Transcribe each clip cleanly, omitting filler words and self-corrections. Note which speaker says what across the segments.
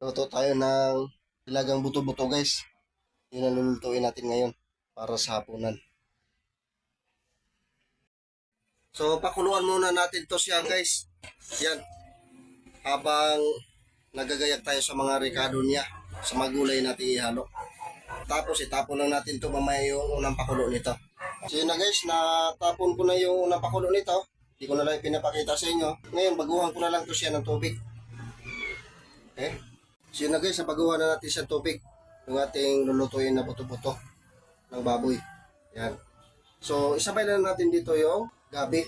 Speaker 1: Luto tayo ng ilagang buto-buto guys. Yun ang lulutuin natin ngayon para sa hapunan. So pakuluan muna natin to siya guys. Yan. Habang nagagayag tayo sa mga rekado niya. Sa magulay natin ihalo. Tapos itapon lang natin to mamaya yung unang pakulo nito. So yun na guys, natapon ko na yung unang pakulo nito. Hindi ko na lang pinapakita sa inyo. Ngayon baguhan ko na lang to siya ng tubig. Okay? So yun na guys, baguhan na natin siya ng tubig. Yung ating lulutuin na buto-buto ng baboy. Yan. So isabay na natin dito yung gabi.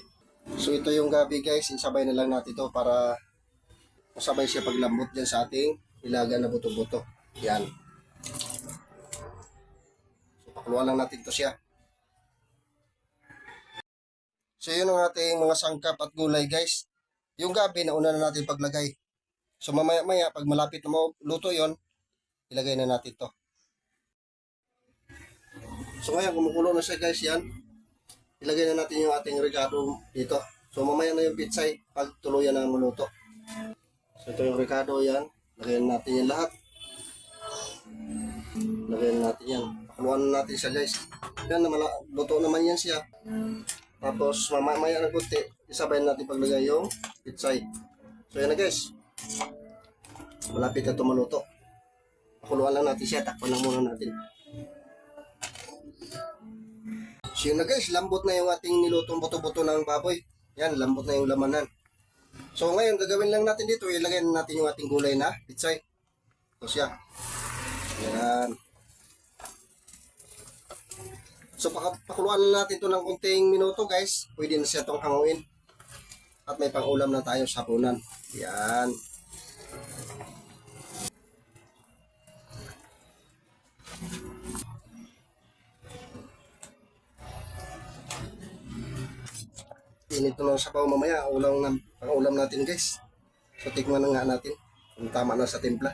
Speaker 1: So ito yung gabi guys, isabay na lang natin ito para masabay siya paglambot dyan sa ating ilaga na buto-buto. Yan. So pakuluan lang natin ito siya. So yun ang ating mga sangkap at gulay guys. Yung gabi na una na natin paglagay. So mamaya-maya pag malapit na luto yon, ilagay na natin to. So ngayon kumukulo na siya guys yan. Ilagay na natin yung ating regado dito. So mamaya na yung pitsay pag tuluyan na maluto. So ito yung regado yan. Lagayan natin yan lahat. Lagayan natin yan. Pakuluan na natin siya guys. Yan, luto naman yan siya. Tapos mamaya na kunti, isabay natin paglagay yung pitsay. So yan na guys. Malapit na ito maluto. Pakuluan lang natin siya. Takpan lang muna natin. So yun na guys, lambot na yung ating nilutong buto-buto ng baboy. Yan, lambot na yung lamanan. So ngayon, gagawin lang natin dito, ilagay natin yung ating gulay na pitsay. Ito siya. Yan. So pakuluan lang natin ito ng kunting minuto guys. Pwede na siya itong hanguin. At may pang-ulam na tayo sa hapunan. Yan. Init na ng sabaw mamaya, pang-ulam natin guys. So tikman na nga natin kung tama na sa timpla.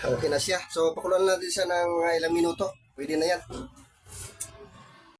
Speaker 1: Okay na siya. So pakuluan natin siya ng mga ilang minuto. Pwede na yan.